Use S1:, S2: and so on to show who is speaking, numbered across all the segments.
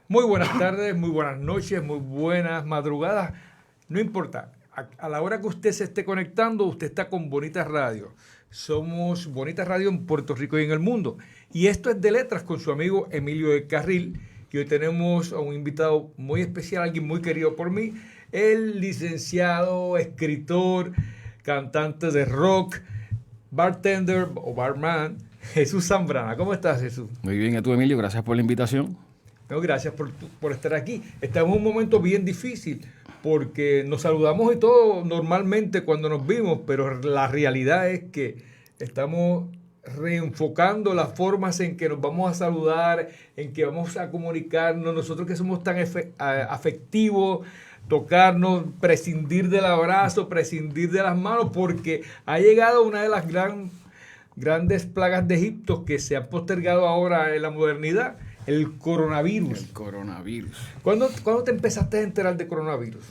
S1: Muy buenas tardes, muy buenas noches, muy buenas madrugadas. No importa, a la hora que usted se esté conectando, usted está con Bonitas Radio. Somos Bonitas Radio en Puerto Rico y en el mundo. Y esto es de Letras con su amigo Emilio del Carril. Y hoy tenemos a un invitado muy especial, alguien muy querido por mí, el licenciado, escritor, cantante de rock, bartender o barman, Jesús Zambrana. ¿Cómo estás, Jesús?
S2: Muy bien, ¿y tú, Emilio? Gracias por la invitación.
S1: No, gracias por estar aquí. Estamos en un momento bien difícil porque nos saludamos y todo normalmente cuando nos vimos, pero la realidad es que estamos reenfocando las formas en que nos vamos a saludar, en que vamos a comunicarnos. Nosotros que somos tan afectivos, tocarnos, prescindir del abrazo, prescindir de las manos, porque ha llegado una de las grandes plagas de Egipto que se han postergado ahora en la modernidad. El coronavirus.
S2: El coronavirus.
S1: ¿Cuándo te empezaste a enterar de coronavirus?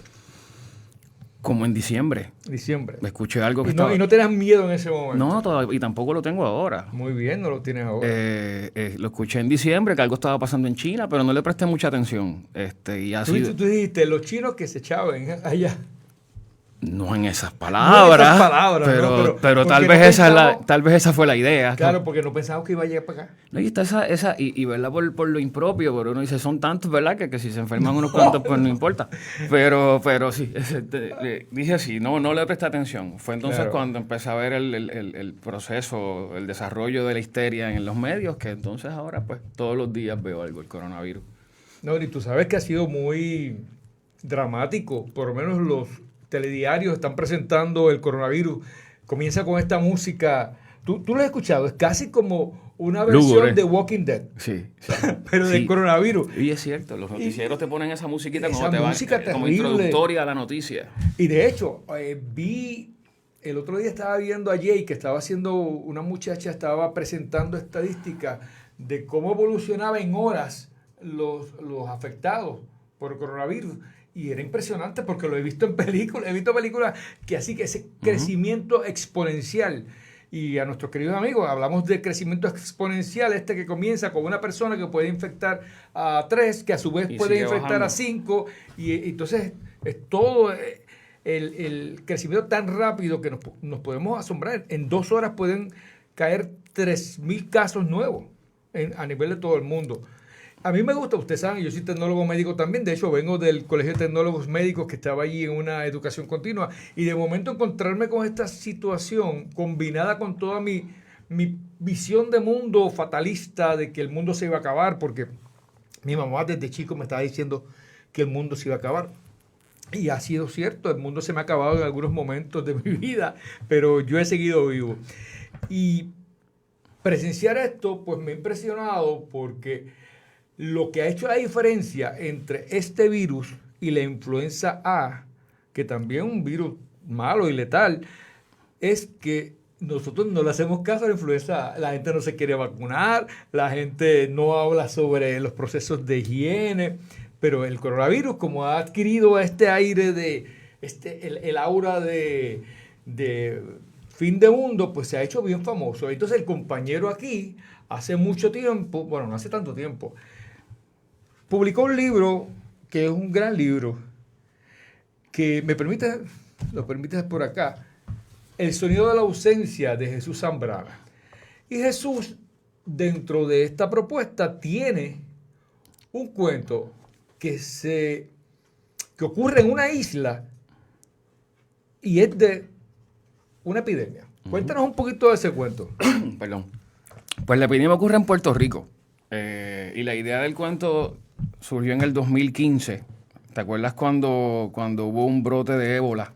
S2: Como en diciembre.
S1: Diciembre.
S2: Escuché algo que
S1: Y no tenías miedo en ese momento.
S2: No, todavía, y tampoco lo tengo ahora.
S1: Muy bien, no lo tienes ahora.
S2: Lo escuché en diciembre, que algo estaba pasando en China, pero no le presté mucha atención. Y así,
S1: Tú dijiste, los chinos que se echaban allá.
S2: no en esas palabras,
S1: No en esas palabras,
S2: pero tal vez tal vez esa fue la idea.
S1: Claro, porque no pensamos que iba a llegar para acá.
S2: No, y está y verdad por lo impropio, pero uno dice, son tantos, ¿verdad? Que si se enferman unos cuantos, pues no importa. Pero sí, dije así, no le presté atención. Fue entonces cuando empecé a ver el proceso, el desarrollo de la histeria en los medios, que entonces ahora pues todos los días veo algo, el coronavirus.
S1: No, y tú sabes que ha sido muy dramático, por lo menos los telediarios están presentando el coronavirus. Comienza con esta música. Tú lo has escuchado, es casi como una versión
S2: Lúgubre
S1: de Walking Dead.
S2: Sí.
S1: Pero del coronavirus.
S2: Y es cierto, los noticieros te ponen esa musiquita
S1: esa
S2: como te
S1: música
S2: van, como
S1: terrible.
S2: introductoria a la noticia.
S1: Y de hecho, el otro día estaba viendo a Jay, que estaba haciendo, una muchacha estaba presentando estadísticas de cómo evolucionaba en horas los afectados por el coronavirus. Y era impresionante porque lo he visto en películas, he visto películas que así que ese crecimiento exponencial. Y a nuestros queridos amigos, hablamos de crecimiento exponencial, que comienza con una persona que puede infectar a 3, que a su vez puede infectar bajando a 5, y entonces es todo el crecimiento tan rápido que nos podemos asombrar. En 2 horas pueden caer 3,000 casos nuevos a nivel de todo el mundo. A mí me gusta, ustedes saben, yo soy tecnólogo médico también, de hecho vengo del Colegio de Tecnólogos Médicos que estaba allí en una educación continua, y de momento encontrarme con esta situación combinada con toda mi visión de mundo fatalista de que el mundo se iba a acabar, porque mi mamá desde chico me estaba diciendo que el mundo se iba a acabar. Y ha sido cierto, el mundo se me ha acabado en algunos momentos de mi vida, pero yo he seguido vivo. Y presenciar esto pues me ha impresionado porque lo que ha hecho la diferencia entre este virus y la influenza A, que también es un virus malo y letal, es que nosotros no le hacemos caso a la influenza A. La gente no se quiere vacunar, la gente no habla sobre los procesos de higiene, pero el coronavirus, como ha adquirido este aire de el aura de fin de mundo, pues se ha hecho bien famoso. Entonces el compañero aquí, hace mucho tiempo, bueno, no hace tanto tiempo, publicó un libro que es un gran libro, que lo permites por acá, El sonido de la ausencia, de Jesús Zambrana. Y Jesús, dentro de esta propuesta, tiene un cuento que ocurre en una isla y es de una epidemia. Cuéntanos un poquito de ese cuento.
S2: Perdón. Pues la epidemia ocurre en Puerto Rico. Y la idea del cuento surgió en el 2015. ¿Te acuerdas cuando hubo un brote de ébola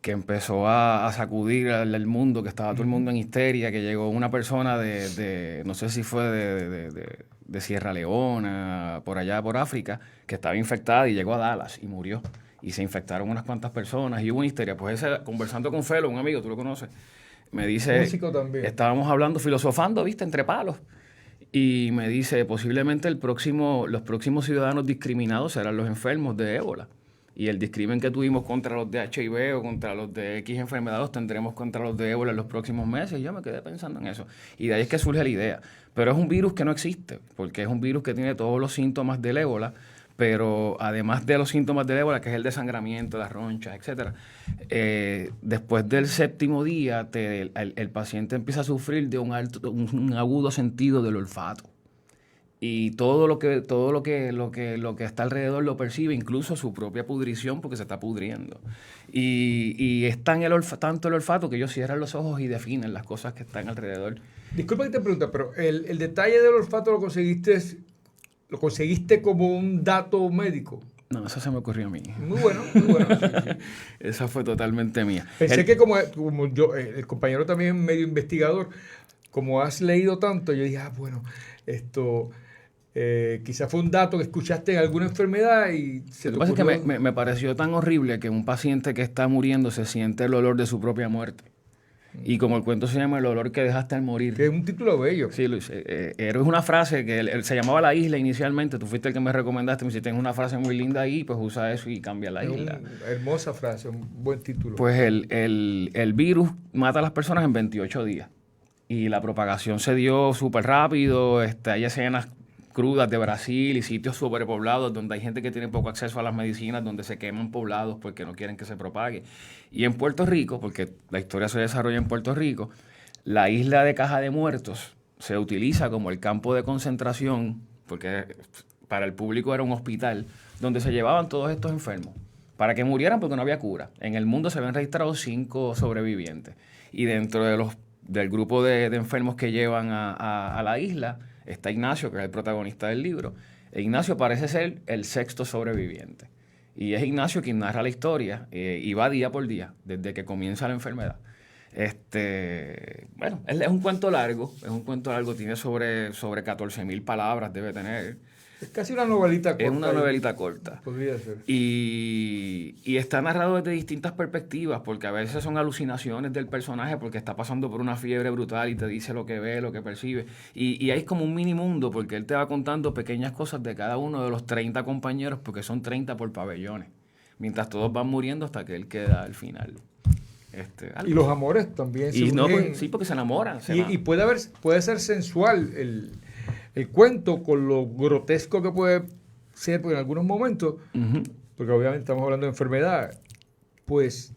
S2: que empezó a sacudir al mundo, que estaba todo el mundo en histeria, que llegó una persona no sé si fue de Sierra Leona, por allá por África, que estaba infectada y llegó a Dallas y murió? Y se infectaron unas cuantas personas y hubo una histeria. Pues conversando con Felo, un amigo, tú lo conoces, me dice,
S1: músico también.
S2: Estábamos hablando, filosofando, ¿viste? Entre palos. Y me dice, posiblemente los próximos ciudadanos discriminados serán los enfermos de ébola. Y el discrimen que tuvimos contra los de HIV o contra los de X enfermedad los tendremos contra los de ébola en los próximos meses. Y yo me quedé pensando en eso. Y de ahí es que surge la idea. Pero es un virus que no existe, porque es un virus que tiene todos los síntomas del ébola, pero además de los síntomas del ébola, que es el desangramiento, las ronchas, etcétera, después del 7º día el paciente empieza a sufrir de un agudo sentido del olfato. Y todo lo que está alrededor lo percibe, incluso su propia pudrición, porque se está pudriendo. Y es tanto el olfato que ellos cierran los ojos y definen las cosas que están alrededor.
S1: Disculpa que te pregunte, pero el detalle del olfato lo conseguiste como un dato médico.
S2: No, eso se me ocurrió a mí.
S1: Muy bueno, muy bueno. Sí, sí.
S2: Esa fue totalmente mía.
S1: Pensé que como yo, el compañero también medio investigador, como has leído tanto, yo dije, bueno, esto quizás fue un dato que escuchaste en alguna enfermedad y se
S2: Lo que pasa es que me pareció tan horrible que un paciente que está muriendo se siente el olor de su propia muerte. Y como el cuento se llama El olor que dejaste al morir.
S1: Que es un título bello.
S2: Sí, Luis. Es una frase que él se llamaba La Isla inicialmente. Tú fuiste el que me recomendaste. Me dijiste, tienes una frase muy linda ahí, pues usa eso y cambia La Isla.
S1: Una hermosa frase, un buen título.
S2: Pues el virus mata a las personas en 28 días. Y la propagación se dio súper rápido. Hay escenas crudas de Brasil y sitios sobrepoblados donde hay gente que tiene poco acceso a las medicinas, donde se queman poblados porque no quieren que se propague. Y en Puerto Rico, porque la historia se desarrolla en Puerto Rico, la isla de Caja de Muertos se utiliza como el campo de concentración, porque para el público era un hospital, donde se llevaban todos estos enfermos para que murieran porque no había cura. En el mundo se habían registrado 5 sobrevivientes. Y dentro del grupo de enfermos que llevan a la isla está Ignacio, que es el protagonista del libro. E Ignacio parece ser el 6º sobreviviente. Y es Ignacio quien narra la historia y va día por día, desde que comienza la enfermedad. Bueno, es un cuento largo, tiene sobre 14,000 palabras, debe tener.
S1: Es casi una novelita corta.
S2: Es una novelita corta.
S1: Podría ser.
S2: Y está narrado desde distintas perspectivas, porque a veces son alucinaciones del personaje porque está pasando por una fiebre brutal y te dice lo que ve, lo que percibe. Y ahí es como un mini mundo, porque él te va contando pequeñas cosas de cada uno de los 30 compañeros, porque son 30 por pabellones, mientras todos van muriendo hasta que él queda al final.
S1: Y los amores también
S2: surgen. Sí, porque se enamoran.
S1: Y puede ser sensual el cuento con lo grotesco que puede ser, porque en algunos momentos, porque obviamente estamos hablando de enfermedad, pues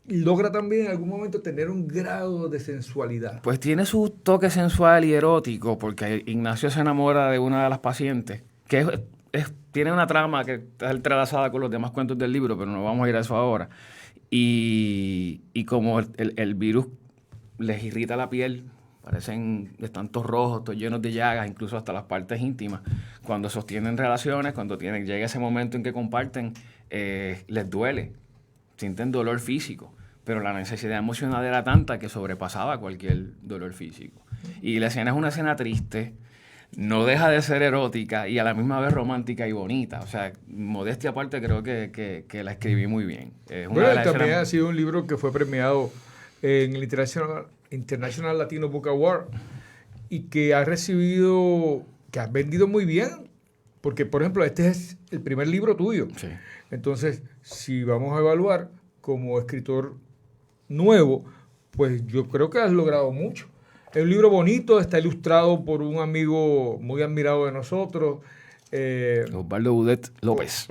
S1: logra también en algún momento tener un grado de sensualidad.
S2: Pues tiene su toque sensual y erótico, porque Ignacio se enamora de una de las pacientes, que tiene una trama que está entrelazada con los demás cuentos del libro, pero no vamos a ir a eso ahora. Y como el virus les irrita la piel, están todos rojos, todos llenos de llagas, incluso hasta las partes íntimas. Cuando sostienen relaciones, cuando llega ese momento en que comparten, les duele, sienten dolor físico, pero la necesidad emocional era tanta que sobrepasaba cualquier dolor físico. Y la escena es una escena triste, no deja de ser erótica y a la misma vez romántica y bonita. O sea, modestia aparte, creo que la escribí muy bien.
S1: También ha sido un libro que fue premiado en el International Latino Book Award y que has vendido muy bien, porque por ejemplo este es el primer libro tuyo.
S2: Sí.
S1: Entonces, si vamos a evaluar como escritor nuevo, pues yo creo que has logrado mucho. Es un libro bonito, está ilustrado por un amigo muy admirado de nosotros,
S2: Osvaldo Budet López.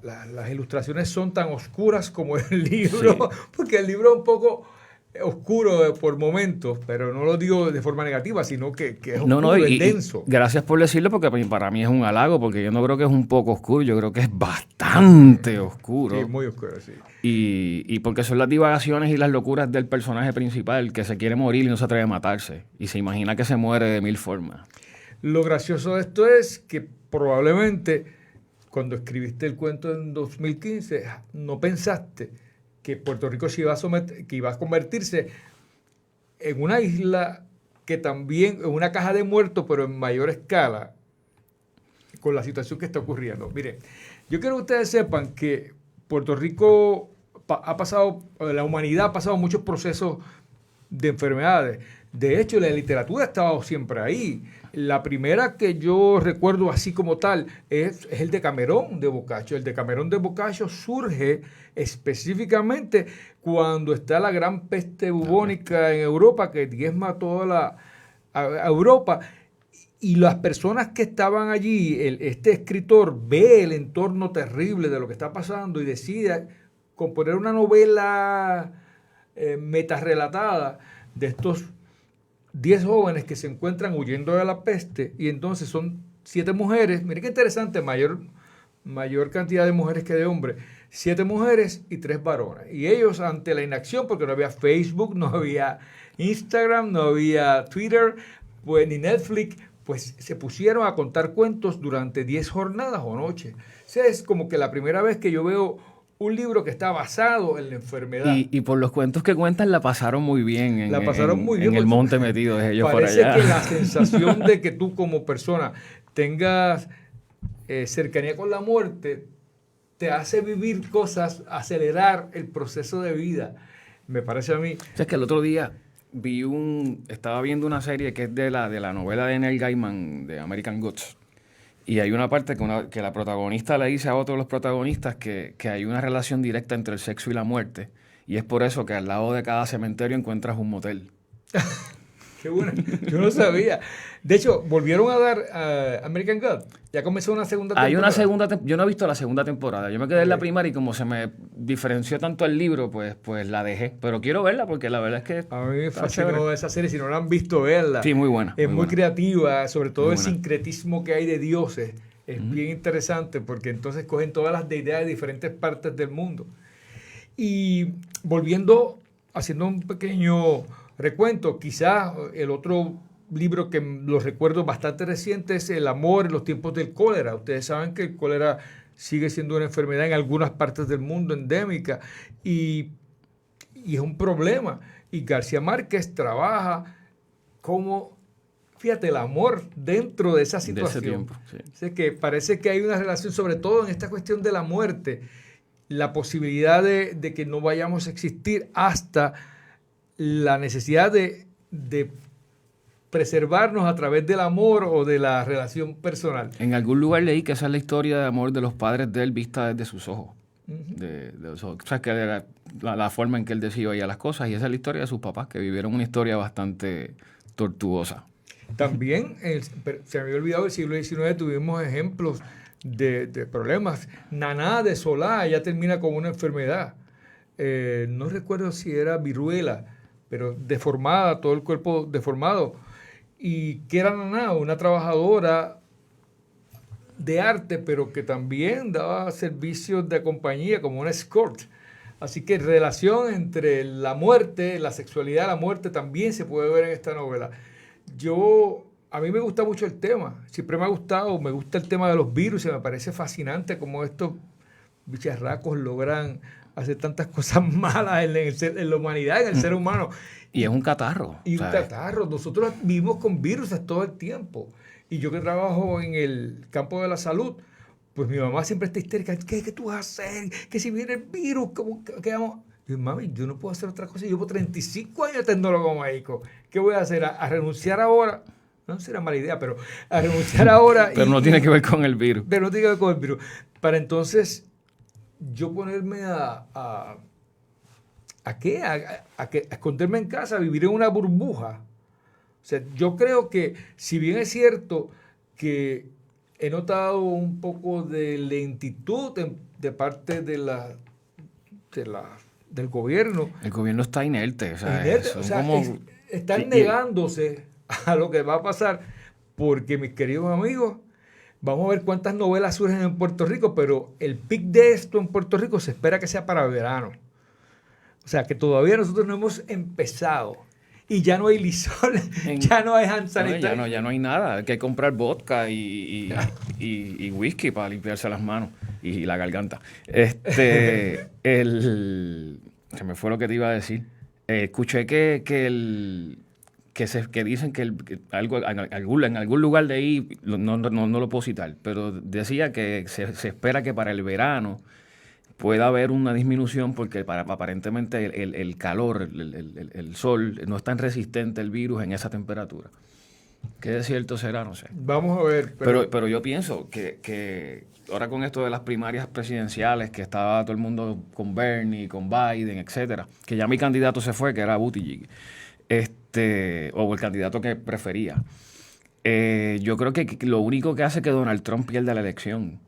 S1: Las ilustraciones son tan oscuras como el libro, sí. Porque el libro es un poco oscuro por momentos, pero no lo digo de forma negativa, sino que es oscuro y denso.
S2: Gracias por decirlo, porque para mí es un halago, porque yo no creo que es un poco oscuro, yo creo que es bastante oscuro.
S1: Sí, muy oscuro, sí.
S2: Y porque son las divagaciones y las locuras del personaje principal, que se quiere morir y no se atreve a matarse, y se imagina que se muere de 1000 formas.
S1: Lo gracioso de esto es que probablemente cuando escribiste el cuento en 2015, no pensaste que Puerto Rico que iba a convertirse en una isla que también, en una caja de muertos, pero en mayor escala, con la situación que está ocurriendo. Mire, yo quiero que ustedes sepan que Puerto Rico la humanidad ha pasado muchos procesos de enfermedades. De hecho, la literatura ha estado siempre ahí. La primera que yo recuerdo así como tal es el Decamerón de Boccaccio. El Decamerón de Boccaccio surge específicamente cuando está la gran peste bubónica en Europa que diezma toda a Europa. Y las personas que estaban allí, este escritor ve el entorno terrible de lo que está pasando y decide componer una novela metarrelatada de estos 10 jóvenes que se encuentran huyendo de la peste, y entonces son 7 mujeres, miren qué interesante, mayor cantidad de mujeres que de hombres, 7 mujeres y 3 varones. Y ellos, ante la inacción, porque no había Facebook, no había Instagram, no había Twitter, pues, ni Netflix, pues se pusieron a contar cuentos durante 10 jornadas o noches. O sea, es como que la primera vez que yo veo un libro que está basado en la enfermedad.
S2: Y por los cuentos que cuentan la pasaron muy bien en el monte metidos ellos por allá.
S1: Parece que la sensación de que tú como persona tengas cercanía con la muerte te hace vivir cosas, acelerar el proceso de vida. Me parece a mí.
S2: O sea, es que el otro día estaba viendo una serie que es de la novela de Neil Gaiman de American Gods. Y hay una parte que la protagonista le dice a otro de los protagonistas que hay una relación directa entre el sexo y la muerte. Y es por eso que al lado de cada cementerio encuentras un motel.
S1: Qué bueno, yo no sabía. De hecho, volvieron a dar American God. Ya comenzó una segunda temporada.
S2: Hay una segunda temporada. Yo no he visto la segunda temporada. Yo me quedé en la primera y como se me diferenció tanto el libro, pues la dejé. Pero quiero verla porque la verdad es que
S1: a mí me fascinó esa serie. Si no la han visto, verla.
S2: Sí, muy buena.
S1: Es muy
S2: buena.
S1: Creativa, sobre todo el sincretismo que hay de dioses. Es bien interesante porque entonces cogen todas las deidades de diferentes partes del mundo. Y volviendo, haciendo un pequeño recuento, quizás el otro libro que lo recuerdo bastante reciente es El amor en los tiempos del cólera. Ustedes saben que el cólera sigue siendo una enfermedad en algunas partes del mundo endémica y es un problema. Y García Márquez trabaja como, fíjate, el amor dentro de esa situación.
S2: De ese tiempo, sí.
S1: O sea, que parece que hay una relación, sobre todo en esta cuestión de la muerte, la posibilidad de que no vayamos a existir hasta la necesidad de preservarnos a través del amor o de la relación personal.
S2: En algún lugar leí que esa es la historia de amor de los padres de él vista desde sus ojos. De los ojos. O sea, que era la forma en que él decía oía las cosas, y esa es la historia de sus papás, que vivieron una historia bastante tortuosa.
S1: También, se me había olvidado, el siglo XIX tuvimos ejemplos de problemas. Naná de Solá ya termina con una enfermedad. No recuerdo si era viruela, pero deformada, todo el cuerpo deformado. Y que era Naná, una trabajadora de arte, pero que también daba servicios de compañía como una escort. Así que relación entre la muerte, la sexualidad, la muerte también se puede ver en esta novela. A mí me gusta mucho el tema, siempre me ha gustado, me gusta el tema de los virus, y me parece fascinante cómo estos bicharracos logran hacer tantas cosas malas en la humanidad, en el ser humano.
S2: Y es un catarro.
S1: Y un catarro. Nosotros vivimos con virus todo el tiempo. Y yo que trabajo en el campo de la salud, pues mi mamá siempre está histérica. ¿Qué tú vas a hacer? Que si viene el virus, ¿qué vamos? Y yo, mami, yo no puedo hacer otra cosa. Yo llevo 35 años de tecnólogo médico. ¿Qué voy a hacer? ¿A renunciar ahora? No será mala idea, pero a renunciar ahora.
S2: Pero no tiene que ver con el virus.
S1: Pero no tiene que ver con el virus. Para entonces yo ponerme ¿a qué? A esconderme en casa, a vivir en una burbuja. O sea, yo creo que, si bien es cierto que he notado un poco de lentitud de parte del gobierno.
S2: El gobierno está inerte. O sea,
S1: están negándose a lo que va a pasar, porque, mis queridos amigos, vamos a ver cuántas novelas surgen en Puerto Rico, pero el pic de esto en Puerto Rico se espera que sea para verano. O sea, que todavía nosotros no hemos empezado. Y ya no hay Lysol, ya no hay hand sanitizer.
S2: Ya no hay nada. Hay que comprar vodka y whisky para limpiarse las manos y la garganta. Se me fue lo que te iba a decir. Escuché que dicen que en algún lugar de ahí, no lo puedo citar, pero decía que se espera que para el verano pueda haber una disminución porque aparentemente el calor, el sol, no es tan resistente el virus en esa temperatura. ¿Qué de cierto será? No sé.
S1: Vamos a ver.
S2: Pero yo pienso que ahora con esto de las primarias presidenciales, que estaba todo el mundo con Bernie, con Biden, etcétera, que ya mi candidato se fue, que era Buttigieg, o el candidato que prefería. Yo creo que lo único que hace que Donald Trump pierda la elección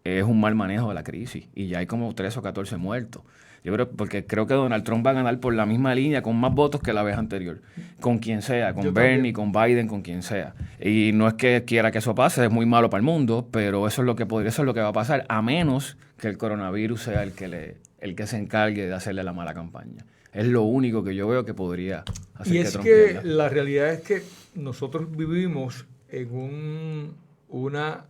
S2: es un mal manejo de la crisis. Y ya hay como 13 o 14 muertos. Yo creo, porque creo que Donald Trump va a ganar por la misma línea, con más votos que la vez anterior. Con quien sea, con Bernie, con Biden, con quien sea. Y no es que quiera que eso pase, es muy malo para el mundo, pero eso es lo que va a pasar, a menos que el coronavirus sea el que se encargue de hacerle la mala campaña. Es lo único que yo veo que podría hacer
S1: que
S2: Trump
S1: pierda. La realidad es que nosotros vivimos en una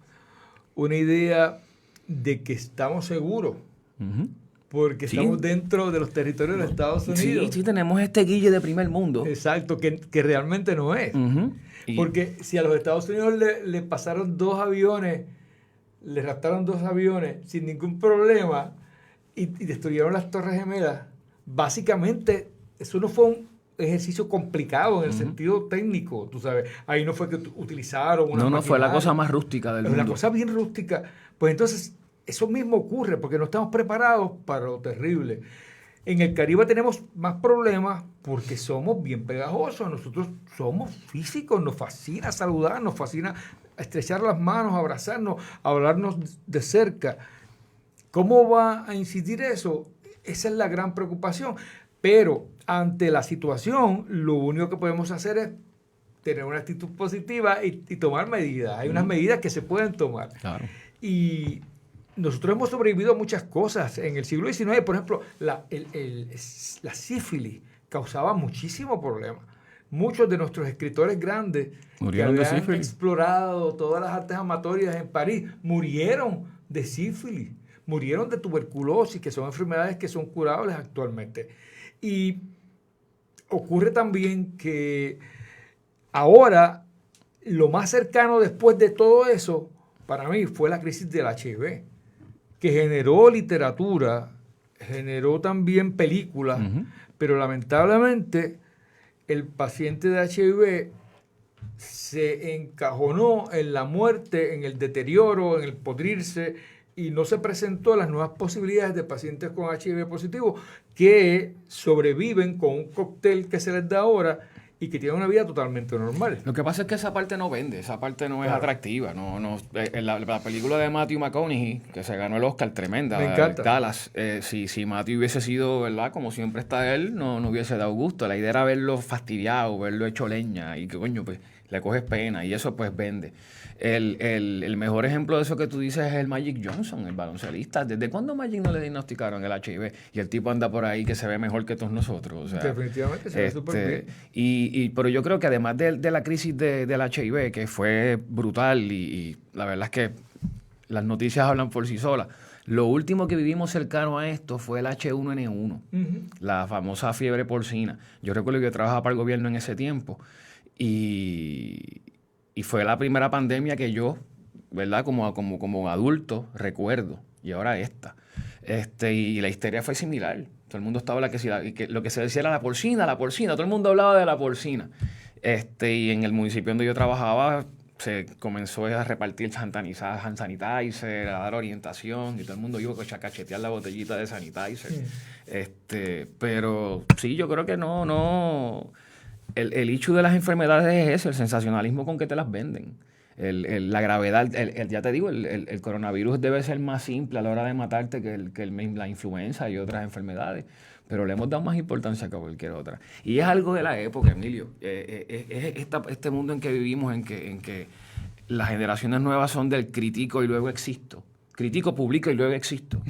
S1: idea de que estamos seguros.
S2: Uh-huh.
S1: Porque estamos dentro de los territorios de los Estados Unidos.
S2: Sí, tenemos este guille de primer mundo.
S1: Exacto, que realmente no es.
S2: Uh-huh.
S1: Porque si a los Estados Unidos le pasaron le raptaron 2 aviones sin ningún problema y destruyeron las Torres Gemelas, básicamente eso no fue un ejercicio complicado en el sentido técnico, tú sabes. Ahí no fue que utilizaron una
S2: No, fue la cosa más rústica del mundo.
S1: La cosa bien rústica. Pues entonces, eso mismo ocurre porque no estamos preparados para lo terrible. En el Caribe tenemos más problemas porque somos bien pegajosos. Nosotros somos físicos, nos fascina saludar, nos fascina estrechar las manos, abrazarnos, hablarnos de cerca. ¿Cómo va a incidir eso? Esa es la gran preocupación. Pero ante la situación, lo único que podemos hacer es tener una actitud positiva y tomar medidas. Hay unas medidas que se pueden tomar.
S2: Claro.
S1: Y nosotros hemos sobrevivido a muchas cosas. En el siglo XIX, por ejemplo, la sífilis causaba muchísimo problema. Muchos de nuestros escritores grandes
S2: murieron
S1: que habían explorado todas las artes amatorias en París murieron de sífilis, murieron de tuberculosis, que son enfermedades que son curables actualmente. Y ocurre también que ahora lo más cercano después de todo eso, para mí, fue la crisis del HIV, que generó literatura, generó también películas, pero lamentablemente el paciente de HIV se encajonó en la muerte, en el deterioro, en el podrirse, y no se presentó las nuevas posibilidades de pacientes con HIV positivo que sobreviven con un cóctel que se les da ahora y que tienen una vida totalmente normal.
S2: Lo que pasa es que esa parte no vende, esa parte no es atractiva. La película de Matthew McConaughey, que se ganó el Oscar, tremenda,
S1: me encanta.
S2: Dallas, si Matthew hubiese sido, ¿verdad?, como siempre está él, no hubiese dado gusto. La idea era verlo fastidiado, verlo hecho leña, y que, coño, pues le coges pena, y eso pues vende. El mejor ejemplo de eso que tú dices es el Magic Johnson, el baloncelista. ¿Desde cuándo Magic no le diagnosticaron el HIV? Y el tipo anda por ahí que se ve mejor que todos nosotros. O sea,
S1: definitivamente se ve súper bien.
S2: Pero yo creo que además de la crisis del HIV, que fue brutal, y la verdad es que las noticias hablan por sí solas, lo último que vivimos cercano a esto fue el H1N1, la famosa fiebre porcina. Yo recuerdo que yo trabajaba para el gobierno en ese tiempo y fue la primera pandemia que yo, ¿verdad?, como adulto recuerdo, y ahora esta. Y la histeria fue similar. Todo el mundo estaba que lo que se decía era la porcina, todo el mundo hablaba de la porcina. Y en el municipio donde yo trabajaba se comenzó a repartir hand sanitizer, a dar orientación, y todo el mundo iba a cachetear la botellita de sanitizer. Pero sí, yo creo que no. El issue de las enfermedades es eso, el sensacionalismo con que te las venden. La gravedad, ya te digo, el coronavirus debe ser más simple a la hora de matarte que la influenza y otras enfermedades, pero le hemos dado más importancia que a cualquier otra. Y es algo de la época, Emilio. Es este mundo en que vivimos, en que las generaciones nuevas son del critico y luego existo. Critico, publico y luego existo.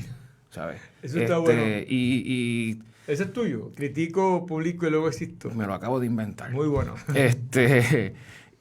S2: ¿Sabes?
S1: Eso está bueno.
S2: Y
S1: ese es tuyo. Critico, publico y luego existo.
S2: Me lo acabo de inventar.
S1: Muy bueno.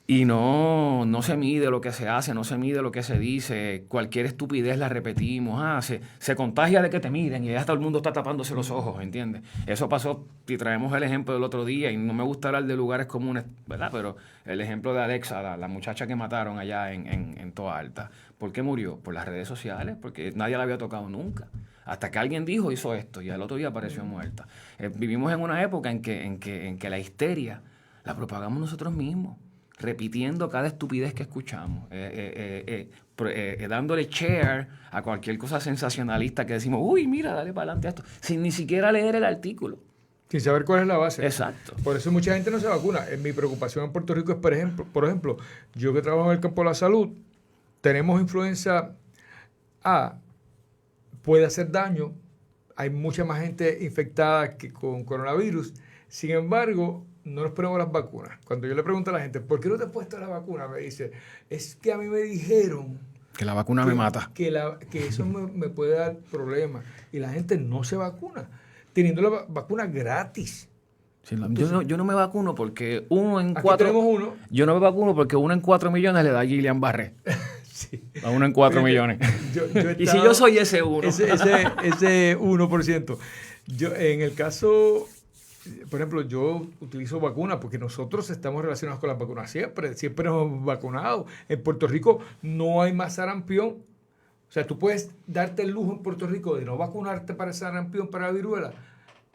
S2: Y no se mide lo que se hace, no se mide lo que se dice. Cualquier estupidez la repetimos. Se contagia de que te miren y ya todo el mundo está tapándose los ojos, ¿entiendes? Eso pasó, y traemos el ejemplo del otro día, y no me gusta hablar de lugares comunes, ¿verdad? Pero el ejemplo de Alexa, la muchacha que mataron allá en Toa Alta. ¿Por qué murió? Por las redes sociales, porque nadie la había tocado nunca. Hasta que alguien dijo, hizo esto, y al otro día apareció muerta. Vivimos en una época en que la histeria la propagamos nosotros mismos, repitiendo cada estupidez que escuchamos, dándole share a cualquier cosa sensacionalista que decimos, uy, mira, dale para adelante a esto, sin ni siquiera leer el artículo.
S1: Sin saber cuál es la base.
S2: Exacto.
S1: Por eso mucha gente no se vacuna. Mi preocupación en Puerto Rico es, por ejemplo, yo que trabajo en el campo de la salud, tenemos influenza A, puede hacer daño, hay mucha más gente infectada que con coronavirus, sin embargo, no nos ponemos las vacunas. Cuando yo le pregunto a la gente, ¿por qué no te has puesto la vacuna? Me dice, es que a mí me dijeron
S2: que la vacuna me mata.
S1: Que eso me puede dar problemas. Y la gente no se vacuna, teniendo la vacuna gratis.
S2: Sí, yo no me vacuno porque uno en
S1: aquí
S2: 4...
S1: tenemos uno.
S2: Yo no me vacuno porque 1 en 4 millones le da a Guillain-Barré.
S1: Sí.
S2: A 1 en 4 millones. Y si yo soy ese 1.
S1: Ese 1%. En el caso, por ejemplo, yo utilizo vacunas porque nosotros estamos relacionados con las vacunas siempre nos hemos vacunado. En Puerto Rico no hay más sarampión. O sea, tú puedes darte el lujo en Puerto Rico de no vacunarte para sarampión, para la viruela,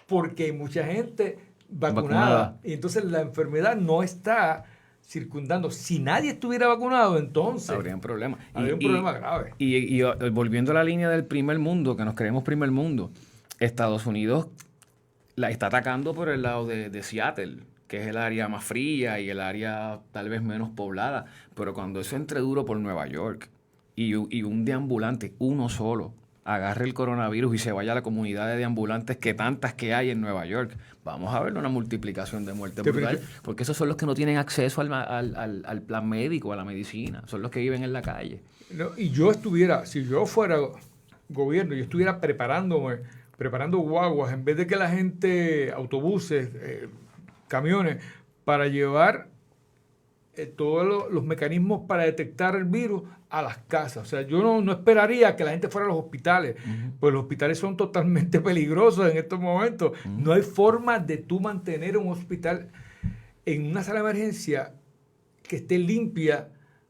S1: porque hay mucha gente vacunada. Y entonces la enfermedad no está circundando. Si nadie estuviera vacunado, entonces
S2: habría un problema.
S1: Habría un problema grave.
S2: Y volviendo a la línea del primer mundo, que nos creemos primer mundo, Estados Unidos la está atacando por el lado de Seattle, que es el área más fría y el área tal vez menos poblada. Pero cuando eso entre duro por Nueva York y un deambulante, uno solo, agarre el coronavirus y se vaya a la comunidad de deambulantes que tantas que hay en Nueva York, vamos a ver una multiplicación de muertes brutal, porque esos son los que no tienen acceso al plan médico, a la medicina, son los que viven en la calle.
S1: No, y si yo fuera gobierno, yo estuviera preparando guaguas, en vez de que la gente, autobuses, camiones, para llevar todos los mecanismos para detectar el virus a las casas. O sea, yo no esperaría que la gente fuera a los hospitales, pues los hospitales son totalmente peligrosos en estos momentos. No hay forma de tú mantener un hospital en una sala de emergencia que esté limpia.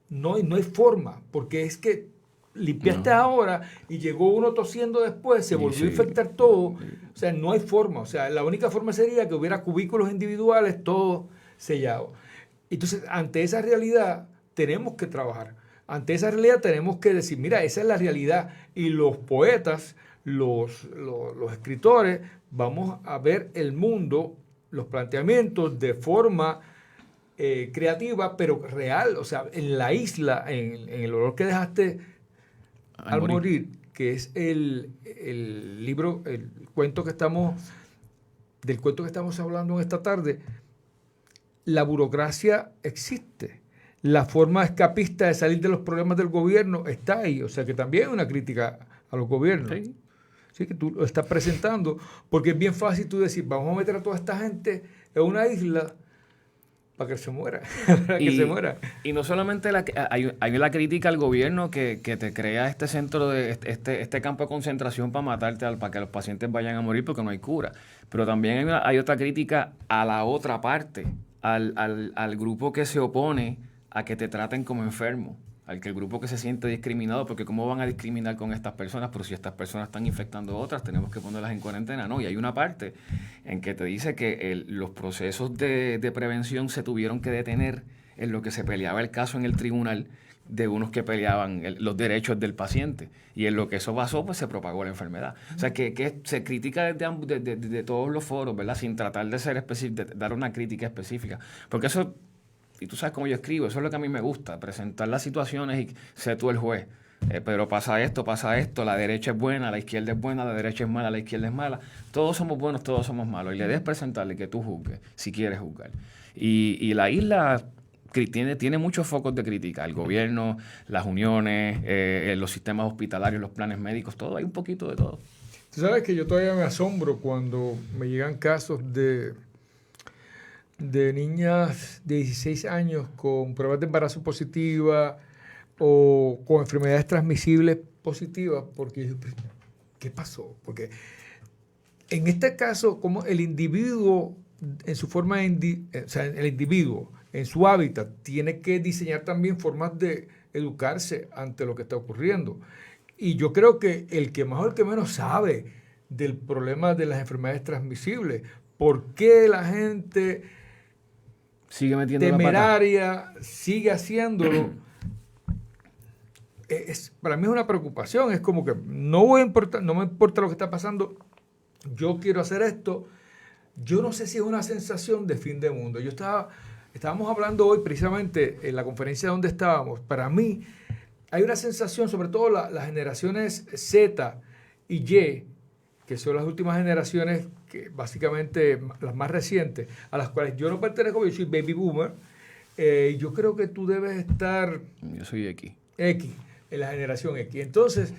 S1: No hay forma, porque es que limpiaste ahora y llegó uno tosiendo después, se volvió a infectar todo. O sea, no hay forma. O sea, la única forma sería que hubiera cubículos individuales, todos sellados. Entonces, ante esa realidad, tenemos que trabajar. Ante esa realidad tenemos que decir, mira, esa es la realidad. Y los poetas, los escritores, vamos a ver el mundo, los planteamientos de forma creativa, pero real. O sea, en la isla, en el olor que dejaste al morir, que es el libro, del cuento que estamos hablando en esta tarde, la burocracia existe. La forma escapista de salir de los problemas del gobierno está ahí. O sea que también es una crítica a los gobiernos. Sí, que tú lo estás presentando, porque es bien fácil tú decir, vamos a meter a toda esta gente en una isla para que se muera.
S2: Y no solamente hay la crítica al gobierno que te crea este centro, este campo de concentración para matarte, para que los pacientes vayan a morir porque no hay cura. Pero también hay otra crítica a la otra parte, al grupo que se opone a que te traten como enfermo, al que el grupo que se siente discriminado, porque ¿cómo van a discriminar con estas personas? Pero si estas personas están infectando a otras, tenemos que ponerlas en cuarentena. No, y hay una parte en que te dice que los procesos de prevención se tuvieron que detener en lo que se peleaba el caso en el tribunal de unos que peleaban los derechos del paciente. Y en lo que eso pasó, pues se propagó la enfermedad. O sea, que se critica de todos los foros, ¿verdad? Sin tratar de ser específico, de dar una crítica específica. Porque eso, y tú sabes cómo yo escribo, eso es lo que a mí me gusta, presentar las situaciones y ser tú el juez. Pero pasa esto, la derecha es buena, la izquierda es buena, la derecha es mala, la izquierda es mala. Todos somos buenos, todos somos malos. Y le debes presentarle que tú juzgues, si quieres juzgar. Y la isla tiene muchos focos de crítica. El gobierno, las uniones, los sistemas hospitalarios, los planes médicos, todo. Hay un poquito de todo.
S1: Tú sabes que yo todavía me asombro cuando me llegan casos de niñas de 16 años con pruebas de embarazo positivas o con enfermedades transmisibles positivas, porque ¿qué pasó? Porque en este caso, como el individuo en su forma el individuo en su hábitat tiene que diseñar también formas de educarse ante lo que está ocurriendo. Y yo creo que el que más o el que menos sabe del problema de las enfermedades transmisibles. ¿Por qué la gente
S2: sigue metiendo
S1: temeraria sigue haciéndolo? Para mí es una preocupación. Es como que no me importa lo que está pasando. Yo quiero hacer esto. Yo no sé si es una sensación de fin de mundo. Estábamos hablando hoy precisamente en la conferencia donde estábamos. Para mí hay una sensación, sobre todo las generaciones Z y Y, que son las últimas generaciones, que básicamente las más recientes, a las cuales yo no pertenezco, yo soy baby boomer. Yo creo que tú debes estar...
S2: Yo soy X,
S1: en la generación X. Entonces,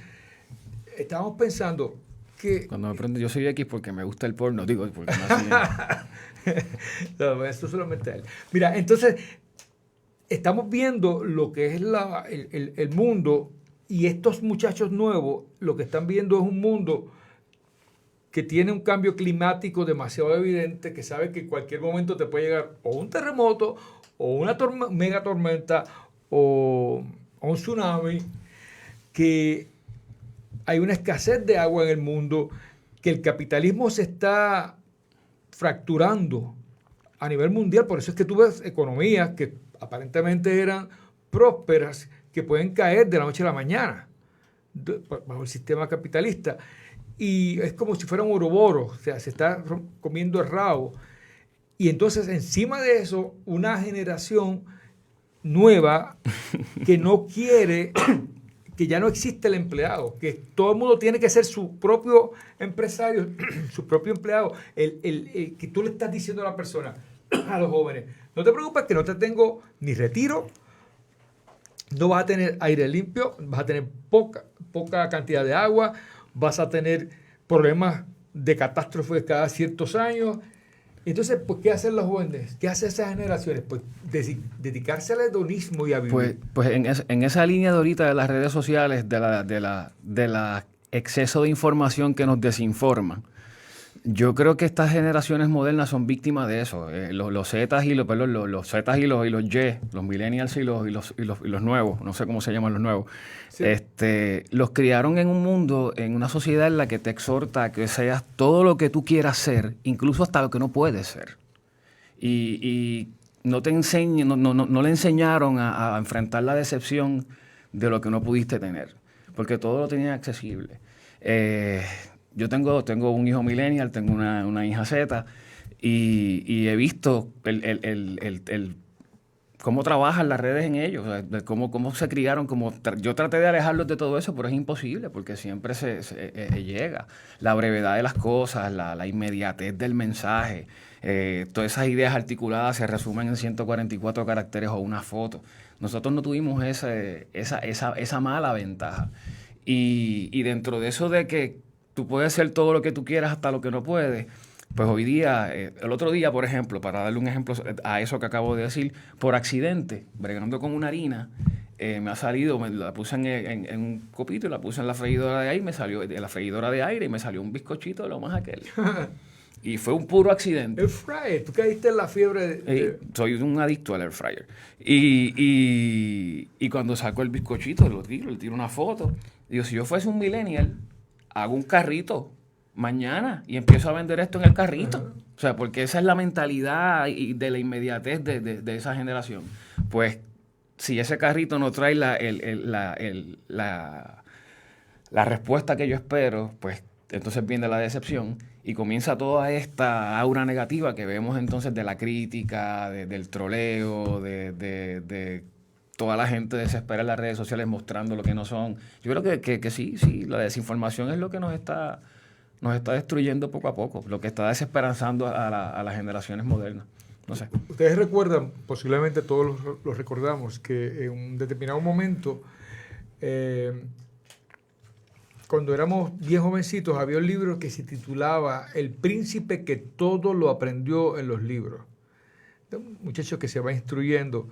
S1: estábamos pensando que...
S2: Cuando me pregunto, yo soy X porque me gusta el porno, digo, porque nací
S1: no, eso solamente él. Mira, entonces, estamos viendo lo que es el mundo, y estos muchachos nuevos lo que están viendo es un mundo que tiene un cambio climático demasiado evidente, que sabe que en cualquier momento te puede llegar o un terremoto, o una mega tormenta, o un tsunami, que hay una escasez de agua en el mundo, que el capitalismo se está fracturando a nivel mundial. Por eso es que tú ves economías que aparentemente eran prósperas, que pueden caer de la noche a la mañana bajo el sistema capitalista. Y es como si fuera un ouroboros, o sea, se está comiendo el rabo. Y entonces, encima de eso, una generación nueva que no quiere, que ya no existe el empleado, que todo el mundo tiene que ser su propio empresario, su propio empleado. Que tú le estás diciendo a la persona, a los jóvenes, no te preocupes que no te tengo ni retiro, no vas a tener aire limpio, vas a tener poca cantidad de agua, vas a tener problemas de catástrofes cada ciertos años. Entonces, pues, ¿qué hacen los jóvenes? ¿Qué hacen esas generaciones? Pues dedicarse al hedonismo y a vivir.
S2: Pues en esa línea de ahorita de las redes sociales, de la exceso de información que nos desinforma, yo creo que estas generaciones modernas son víctimas de eso. Los Zetas y los Zetas y los Y, los millennials y los nuevos, no sé cómo se llaman los nuevos, sí. Los criaron en un mundo, en una sociedad en la que te exhorta a que seas todo lo que tú quieras ser, incluso hasta lo que no puedes ser. Y no le enseñaron a enfrentar la decepción de lo que no pudiste tener, porque todo lo tenían accesible. Yo tengo un hijo millennial, tengo una hija Z, y he visto cómo trabajan las redes en ellos, o sea, cómo se criaron. Yo traté de alejarlos de todo eso, pero es imposible, porque siempre se llega. La brevedad de las cosas, la inmediatez del mensaje, todas esas ideas articuladas se resumen en 144 caracteres o una foto. Nosotros no tuvimos esa mala ventaja. Y dentro de eso de que tú puedes hacer todo lo que tú quieras hasta lo que no puedes, pues hoy día, el otro día, por ejemplo, para darle un ejemplo a eso que acabo de decir, por accidente, bregando con una harina, me ha salido, la puse en un copito y la puse en la freidora de aire, me salió un bizcochito de lo más aquel. Y fue un puro accidente.
S1: Air fryer, tú caíste en la fiebre.
S2: Soy un adicto al air fryer. Y cuando saco el bizcochito, le tiro una foto. Digo, si yo fuese un millennial, hago un carrito mañana y empiezo a vender esto en el carrito. Uh-huh. O sea, porque esa es la mentalidad de la inmediatez de esa generación. Pues, si ese carrito no trae la respuesta que yo espero, pues entonces viene la decepción y comienza toda esta aura negativa que vemos entonces de la crítica, del troleo, de toda la gente desespera en las redes sociales mostrando lo que no son. Yo creo que sí, la desinformación es lo que nos está destruyendo poco a poco, lo que está desesperanzando a las generaciones modernas. No sé.
S1: Ustedes recuerdan, posiblemente todos los recordamos, que en un determinado momento, cuando éramos bien jovencitos, había un libro que se titulaba El príncipe que todo lo aprendió en los libros. Un muchacho que se va instruyendo.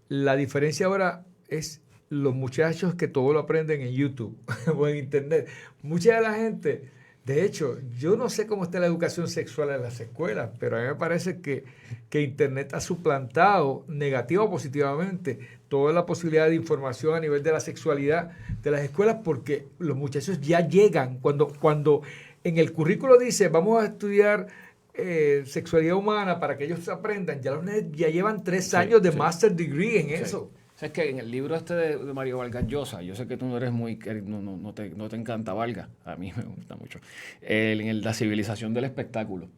S1: La diferencia ahora es los muchachos que todo lo aprenden en YouTube o en Internet. Mucha de la gente De hecho, yo no sé cómo está la educación sexual en las escuelas, pero a mí me parece que Internet ha suplantado, negativa o positivamente, toda la posibilidad de información a nivel de la sexualidad de las escuelas, porque los muchachos ya llegan, cuando en el currículo dice, vamos a estudiar sexualidad humana para que ellos aprendan, ya los nenes ya llevan 3 años de master degree en eso.
S2: ¿Sabes que en el libro este de Mario Vargas Llosa, yo sé que tú no eres muy, no te encanta Vargas, a mí me gusta mucho, en La civilización del espectáculo,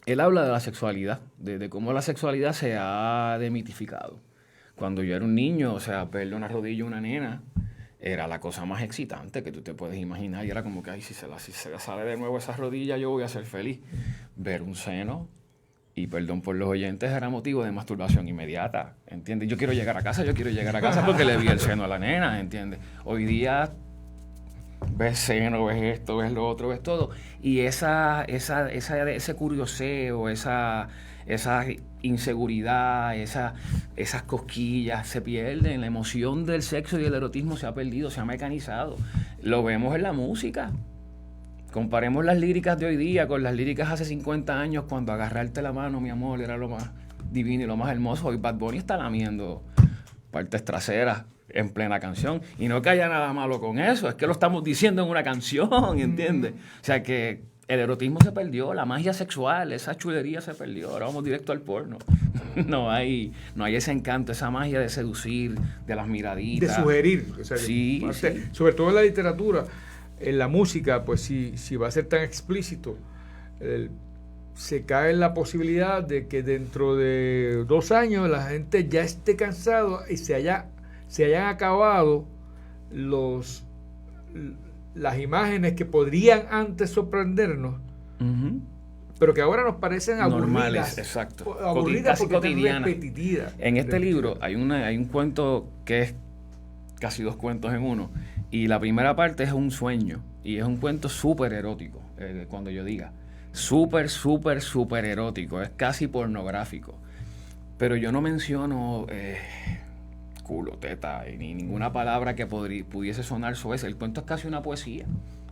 S2: él habla de la sexualidad, de cómo la sexualidad se ha demitificado. Cuando yo era un niño, o sea, verle una rodilla a una nena era la cosa más excitante que tú te puedes imaginar, y era como que, ay, si se le sale de nuevo esa rodilla, yo voy a ser feliz. Ver un seno, y perdón por los oyentes, era motivo de masturbación inmediata, ¿entiendes? Yo quiero llegar a casa porque le vi el seno a la nena, ¿entiendes? Hoy día ves seno, ves esto, ves lo otro, ves todo. Y ese curioseo, esa inseguridad, esas cosquillas se pierden. La emoción del sexo y el erotismo se ha perdido, se ha mecanizado. Lo vemos en la música. Comparemos las líricas de hoy día con las líricas hace 50 años, cuando agarrarte la mano, mi amor, era lo más divino y lo más hermoso. Hoy Bad Bunny está lamiendo partes traseras en plena canción. Y no que haya nada malo con eso, es que lo estamos diciendo en una canción, ¿entiendes? O sea que el erotismo se perdió, la magia sexual, esa chulería se perdió. Ahora vamos directo al porno. No hay ese encanto, esa magia de seducir, de las miraditas.
S1: De sugerir. O sea,
S2: sí.
S1: Sobre todo en la literatura. En la música, pues si va a ser tan explícito, se cae en la posibilidad de que dentro de 2 años la gente ya esté cansado y se hayan acabado las imágenes que podrían antes sorprendernos, pero que ahora nos parecen
S2: normales, exacto,
S1: aburridas porque
S2: cotidianas.
S1: Repetitivas.
S2: En este libro hay un cuento que es casi 2 cuentos en uno, y la primera parte es un sueño, y es un cuento súper erótico, cuando yo diga súper erótico, es casi pornográfico, pero yo no menciono culo, teta, ni ninguna palabra que pudiese sonar soez. El cuento es casi una poesía.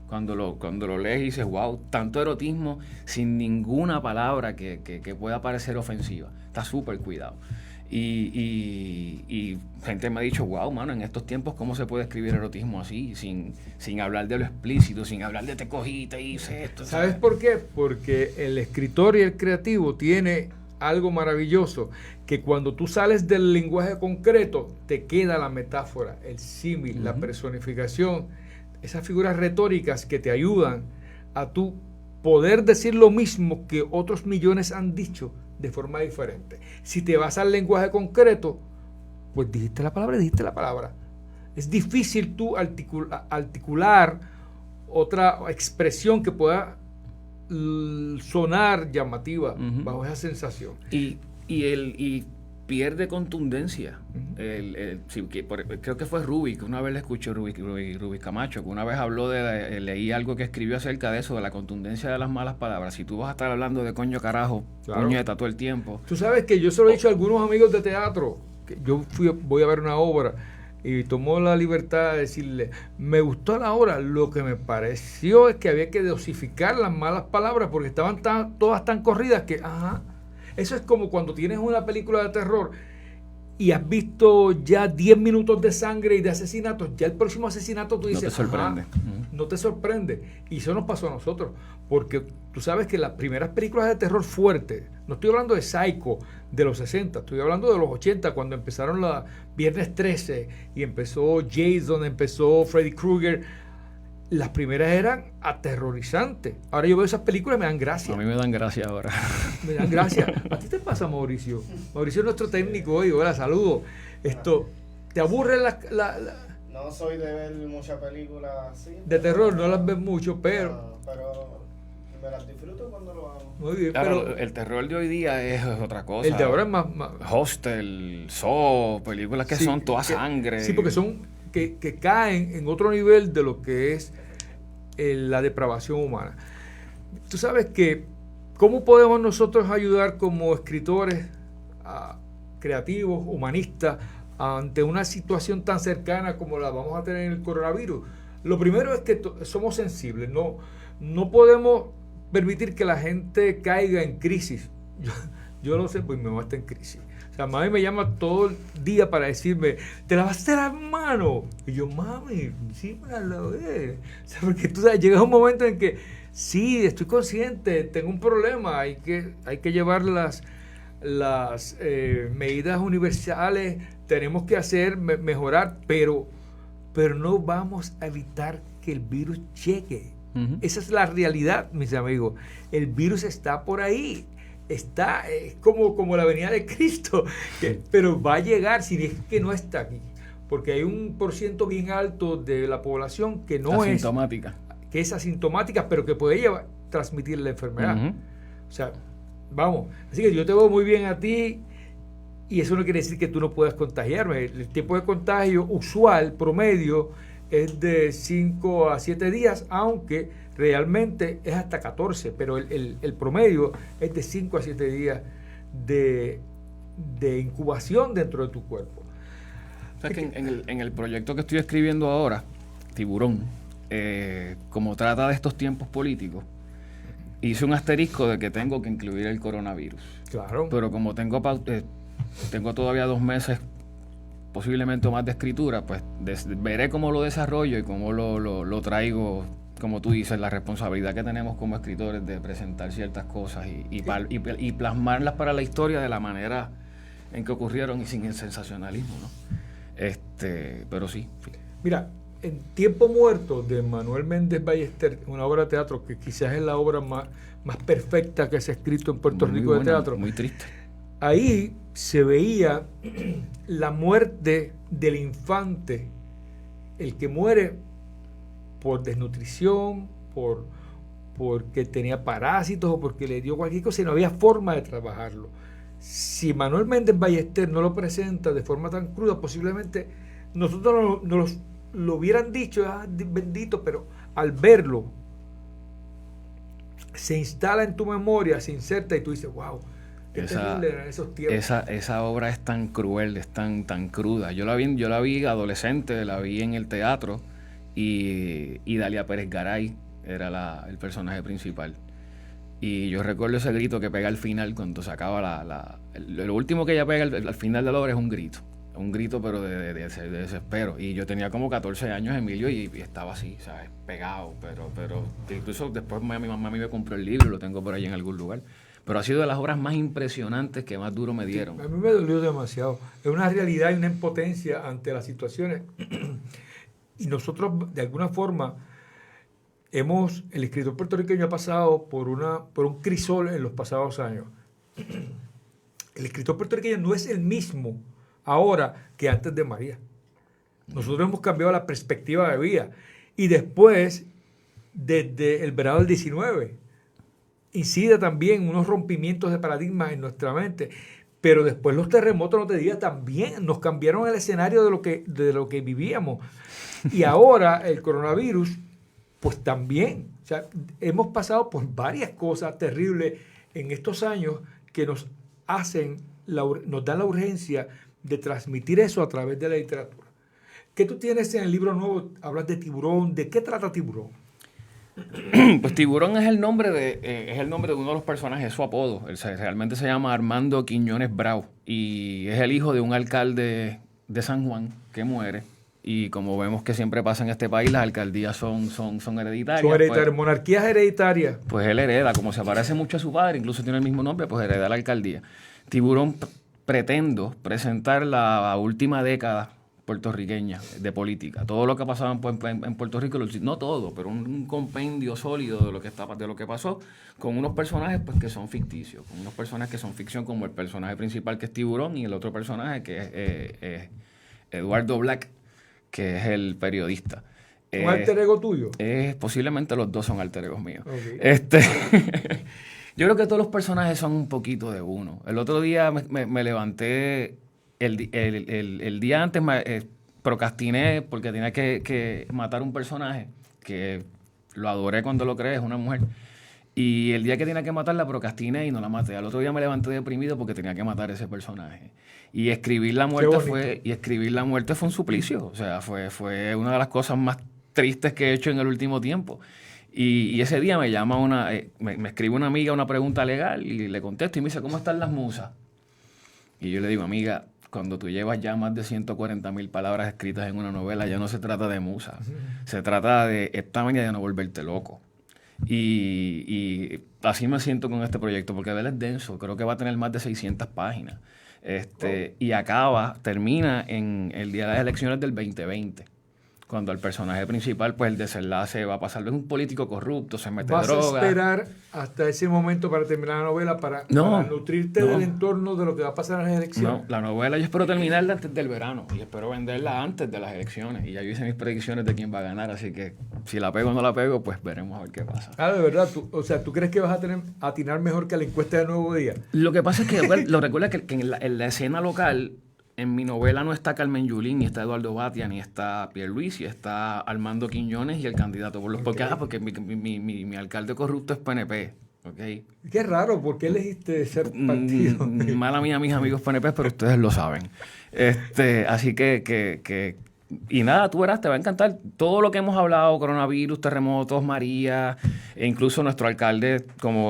S2: Cuando lo lees y dices, wow, tanto erotismo sin ninguna palabra que pueda parecer ofensiva. Está súper cuidado. Y gente me ha dicho, wow, mano, en estos tiempos, ¿cómo se puede escribir erotismo así? Sin hablar de lo explícito, sin hablar de te cogí, te hice esto.
S1: ¿Sabes por qué? Porque el escritor y el creativo tiene algo maravilloso, que cuando tú sales del lenguaje concreto, te queda la metáfora, el símil, la personificación, esas figuras retóricas que te ayudan a tú poder decir lo mismo que otros millones han dicho de forma diferente. Si te vas al lenguaje concreto, pues dijiste la palabra. Es difícil tú articular otra expresión que pueda sonar llamativa bajo esa sensación.
S2: Y pierde contundencia. Creo que fue Rubik, una vez le escuché Rubik Camacho, que una vez habló leí algo que escribió acerca de eso, de la contundencia de las malas palabras. Si tú vas a estar hablando de coño, carajo, claro, puñeta todo el tiempo.
S1: Tú sabes que yo se lo he dicho a algunos amigos de teatro, que yo voy a ver una obra y tomó la libertad de decirle, me gustó la obra, lo que me pareció es que había que dosificar las malas palabras porque estaban todas tan corridas que, eso es como cuando tienes una película de terror y has visto ya 10 minutos de sangre y de asesinatos, ya el próximo asesinato tú dices,
S2: no te sorprende.
S1: No te sorprende. Y eso nos pasó a nosotros, porque tú sabes que las primeras películas de terror fuertes, no estoy hablando de Psycho de los 60, estoy hablando de los 80, cuando empezaron la Viernes 13 y empezó Jason, empezó Freddy Krueger. Las primeras eran aterrorizantes. Ahora yo veo esas películas y me dan gracia.
S2: A mí me dan gracia ahora.
S1: Me dan gracia. ¿A ti te pasa, Mauricio? Mauricio es nuestro técnico hoy. Hola, saludo. ¿Te aburre
S3: No soy de ver muchas películas así.
S1: De terror, no las ves mucho, pero...
S3: No, pero me las disfruto cuando lo hago.
S1: Muy bien,
S2: claro,
S1: pero
S2: el terror de hoy día es otra cosa.
S1: El de ahora es más...
S2: Hostel, Saw, películas que son toda sangre.
S1: Sí, porque son... Que caen en otro nivel de lo que es la depravación humana. Tú sabes que, ¿cómo podemos nosotros ayudar como escritores creativos, humanistas, ante una situación tan cercana como la vamos a tener en el coronavirus? Lo primero es que somos sensibles, no podemos permitir que la gente caiga en crisis. Yo lo sé, pues mi mamá está en crisis. O sea, mami me llama todo el día para decirme, ¿te lavaste las manos? Y yo, mami, sí me las lavé. O sea, porque tú sabes, llega un momento en que, sí, estoy consciente, tengo un problema, hay que llevar las medidas universales, tenemos que mejorar, pero no vamos a evitar que el virus llegue. Esa es la realidad, mis amigos. El virus está por ahí. Es como la venida de Cristo, pero va a llegar si es que no está aquí. Porque hay un % bien alto de la población que no
S2: asintomática.
S1: Que es asintomática, pero que puede transmitir la enfermedad. O sea, vamos. Así que yo te veo muy bien a ti y eso no quiere decir que tú no puedas contagiarme. El tiempo de contagio usual, promedio, es de 5 a 7 días, aunque realmente es hasta 14, pero el promedio es de 5 a 7 días de incubación dentro de tu cuerpo.
S2: O sea, que en el proyecto que estoy escribiendo ahora, Tiburón, como trata de estos tiempos políticos, hice un asterisco de que tengo que incluir el coronavirus.
S1: Claro.
S2: Pero como tengo todavía 2 meses, posiblemente más de escritura, pues veré cómo lo desarrollo y cómo lo traigo, como tú dices, la responsabilidad que tenemos como escritores de presentar ciertas cosas y plasmarlas para la historia de la manera en que ocurrieron y sin el sensacionalismo, ¿no? Pero sí.
S1: Mira, en Tiempo Muerto de Manuel Méndez Ballester, una obra de teatro que quizás es la obra más perfecta que se ha escrito en Puerto Rico de teatro.
S2: Muy triste.
S1: Ahí se veía la muerte del infante, el que muere por desnutrición, porque tenía parásitos o porque le dio cualquier cosa y no había forma de trabajarlo. Si Manuel Méndez Ballester no lo presenta de forma tan cruda, posiblemente nosotros nos lo hubieran dicho, bendito, pero al verlo se instala en tu memoria, se inserta y tú dices, wow, qué terrible eran esos tiempos.
S2: Esa obra es tan cruel, es tan cruda. Yo la vi adolescente, la vi en el teatro y Dalia Pérez Garay era el personaje principal. Y yo recuerdo ese grito que pega al final cuando se acaba lo último que ella pega al final de la obra es un grito pero de desespero. Y yo tenía como 14 años, Emilio, y estaba así, ¿sabes? Pegado, pero incluso después mi mamá me compró el libro, lo tengo por ahí en algún lugar. Pero ha sido de las obras más impresionantes que más duro me dieron.
S1: A mí me dolió demasiado. Es una realidad y una impotencia ante las situaciones. Y nosotros, de alguna forma, el escritor puertorriqueño ha pasado por un crisol en los pasados años. El escritor puertorriqueño no es el mismo ahora que antes de María. Nosotros hemos cambiado la perspectiva de vida. Y después, desde el verano del 19, incide también unos rompimientos de paradigmas en nuestra mente. Pero después los terremotos, no te digas, también nos cambiaron el escenario de lo que vivíamos. Y ahora el coronavirus, pues también. O sea, hemos pasado por varias cosas terribles en estos años que nos dan la urgencia de transmitir eso a través de la literatura. ¿Qué tú tienes en el libro nuevo? Hablas de Tiburón. ¿De qué trata Tiburón?
S2: Pues Tiburón es el nombre de uno de los personajes, su apodo. Realmente se llama Armando Quiñones Bravo y es el hijo de un alcalde de San Juan que muere. Y como vemos que siempre pasa en este país, las alcaldías son hereditarias. Son hereditarias,
S1: pues, monarquías hereditarias.
S2: Pues él hereda, como se parece mucho a su padre, incluso tiene el mismo nombre, pues hereda la alcaldía. Tiburón pretendo presentar la última década puertorriqueña de política. Todo lo que ha pasado en Puerto Rico, no todo, pero un compendio sólido de lo que pasó, con unos personajes pues que son ficticios, con unos personajes que son ficción, como el personaje principal que es Tiburón y el otro personaje que es Eduardo Black, que es el periodista.
S1: ¿Un alter ego tuyo?
S2: Posiblemente los dos son alter egos míos.
S1: Okay.
S2: Yo creo que todos los personajes son un poquito de uno. El otro día me levanté, el día antes procrastiné porque tenía que matar un personaje que lo adoré cuando lo creé, es una mujer. Y el día que tenía que matarla procrastiné y no la maté. Al otro día me levanté deprimido porque tenía que matar ese personaje. Y escribir la muerte fue un suplicio. O sea, fue una de las cosas más tristes que he hecho en el último tiempo. Y ese día me llama me escribe una amiga una pregunta legal y le contesto y me dice, ¿cómo están las musas? Y yo le digo, amiga, cuando tú llevas ya más de 140,000 palabras escritas en una novela, ya no se trata de musas, se trata de esta manera de no volverte loco. Y así me siento con este proyecto, porque él es denso, creo que va a tener más de 600 páginas. Y termina en el día de las elecciones del 2020. Cuando el personaje principal, pues el desenlace va a pasar. Es un político corrupto, se mete droga.
S1: ¿Vas a esperar hasta ese momento para terminar la novela, para nutrirte del entorno de lo que va a pasar en las elecciones?
S2: No, la novela yo espero terminarla antes del verano y espero venderla antes de las elecciones. Y ya yo hice mis predicciones de quién va a ganar, así que si la pego o no la pego, pues veremos a ver qué pasa.
S1: Ah, de verdad, ¿tú crees que vas a atinar mejor que la encuesta de Nuevo Día?
S2: Lo que pasa es que, lo recuerda que en la escena local, en mi novela no está Carmen Yulín, ni está Eduardo Batia, ni está Pierluisi, está Armando Quiñones y el candidato por los...
S1: Okay.
S2: Porque mi alcalde corrupto es PNP, ¿ok?
S1: Qué raro, ¿por qué elegiste ser partido?
S2: Mala mía, mis amigos PNP, pero ustedes lo saben. Así que y nada, tú verás, te va a encantar todo lo que hemos hablado, coronavirus, terremotos, María, e incluso nuestro alcalde,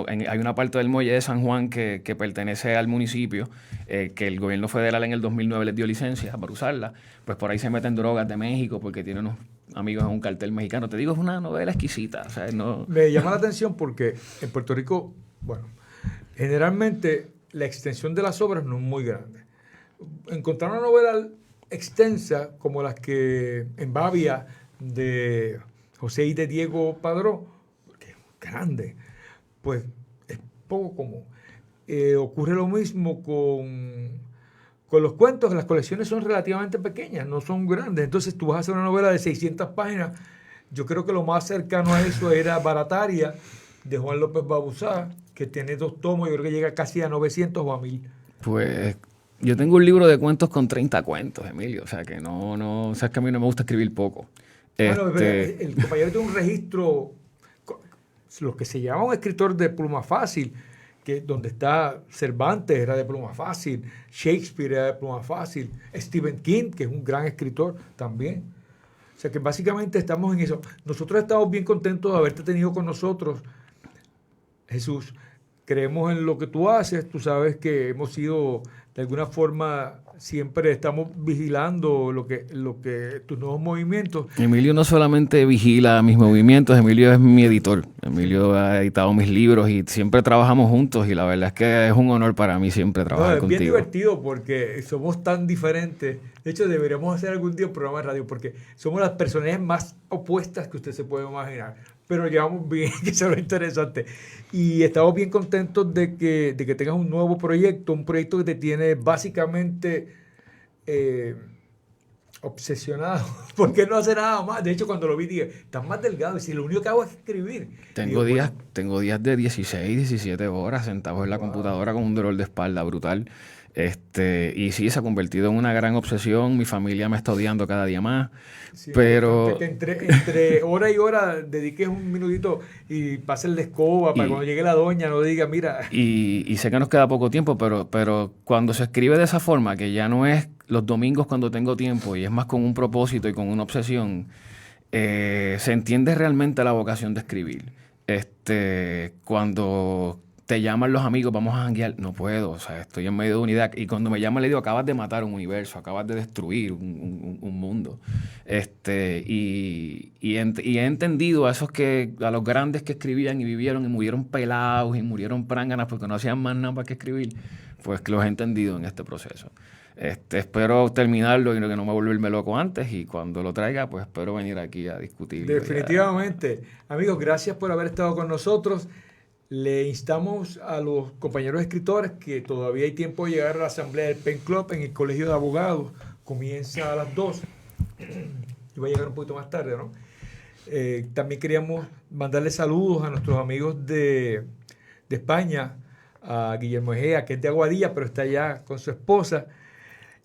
S2: hay una parte del muelle de San Juan que pertenece al municipio, que el gobierno federal en el 2009 les dio licencia para usarla, pues por ahí se meten drogas de México porque tiene unos amigos en un cartel mexicano. Te digo, es una novela exquisita. O sea, no...
S1: Me llama la atención porque en Puerto Rico, bueno, generalmente la extensión de las obras no es muy grande. Encontrar una novela extensa como las que en Bavia de José y de Diego Padró, que es grande, pues es poco común. Ocurre lo mismo con los cuentos, las colecciones son relativamente pequeñas, no son grandes. Entonces tú vas a hacer una novela de 600 páginas. Yo creo que lo más cercano a eso era Barataria, de Juan López Babuzá, que tiene 2 tomos, yo creo que llega casi a 900 o a 1000.
S2: Pues yo tengo un libro de cuentos con 30 cuentos, Emilio. O sea que no, sabes que a mí no me gusta escribir poco.
S1: Bueno, el compañero tiene un registro, lo que se llama un escritor de pluma fácil, que donde está Cervantes era de pluma fácil, Shakespeare era de pluma fácil, Stephen King, que es un gran escritor también. O sea que básicamente estamos en eso. Nosotros estamos bien contentos de haberte tenido con nosotros, Jesús. Creemos en lo que tú haces, tú sabes que hemos sido, de alguna forma, siempre estamos vigilando lo que tus nuevos movimientos.
S2: Emilio no solamente vigila mis movimientos, Emilio es mi editor. Emilio ha editado mis libros y siempre trabajamos juntos y la verdad es que es un honor para mí siempre trabajar contigo.
S1: Es bien divertido porque somos tan diferentes. De hecho, deberíamos hacer algún día un programa de radio porque somos las personalidades más opuestas que usted se puede imaginar. Pero llevamos bien, que eso es lo interesante. Y estamos bien contentos de que tengas un nuevo proyecto, un proyecto que te tiene básicamente obsesionado, porque no hace nada más. De hecho, cuando lo vi, dije, estás más delgado, y si lo único que hago es escribir.
S2: Tengo días de 16, 17 horas sentados en la computadora con un dolor de espalda brutal. Y sí, se ha convertido en una gran obsesión. Mi familia me está odiando cada día más. Sí, pero
S1: que entre hora y hora dediques un minutito y pases la escoba para cuando llegue la doña no diga, mira.
S2: Y sé que nos queda poco tiempo, pero cuando se escribe de esa forma, que ya no es los domingos cuando tengo tiempo y es más con un propósito y con una obsesión, se entiende realmente la vocación de escribir. Cuando te llaman los amigos, vamos a janguear, no puedo, o sea, estoy en medio de una idea. Y cuando me llaman le digo, acabas de matar un universo, acabas de destruir un mundo. Y he entendido a los grandes que escribían y vivieron y murieron pelados y murieron pránganas porque no hacían más nada para que escribir, pues que los he entendido en este proceso. Espero terminarlo y que no me volverme loco antes, y cuando lo traiga, pues espero venir aquí a discutir.
S1: Definitivamente. Amigos, gracias por haber estado con nosotros. Le instamos a los compañeros escritores que todavía hay tiempo de llegar a la asamblea del Pen Club en el Colegio de Abogados. Comienza a las 2. Yo voy a llegar un poquito más tarde, ¿no? También queríamos mandarle saludos a nuestros amigos de España, a Guillermo Egea, que es de Aguadilla, pero está allá con su esposa,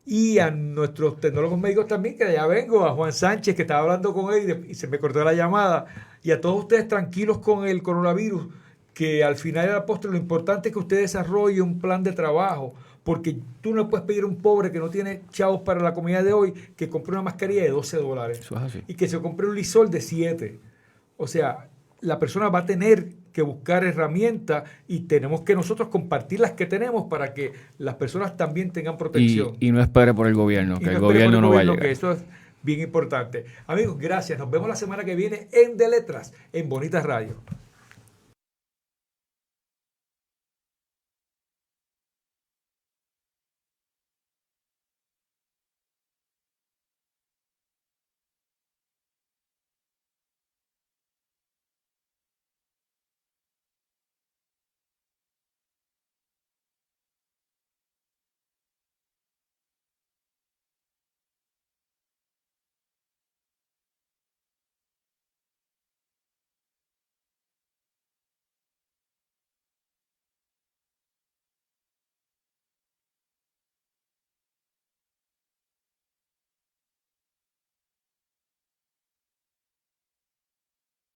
S1: y a nuestros tecnólogos médicos también, que de allá vengo, a Juan Sánchez, que estaba hablando con él y se me cortó la llamada, y a todos ustedes tranquilos con el coronavirus, que al final del postre lo importante es que usted desarrolle un plan de trabajo, porque tú no puedes pedir a un pobre que no tiene chavos para la comida de hoy que compre una mascarilla de $12
S2: Eso es así.
S1: y que se compre un Lysol de 7. O sea, la persona va a tener que buscar herramientas y tenemos que nosotros compartir las que tenemos para que las personas también tengan protección.
S2: Y no espere por el gobierno,
S1: Y
S2: que el
S1: espere por
S2: gobierno no va a llegar.
S1: que eso es bien importante. Amigos, gracias. Nos vemos la semana que viene en De Letras, en Bonitas Radio.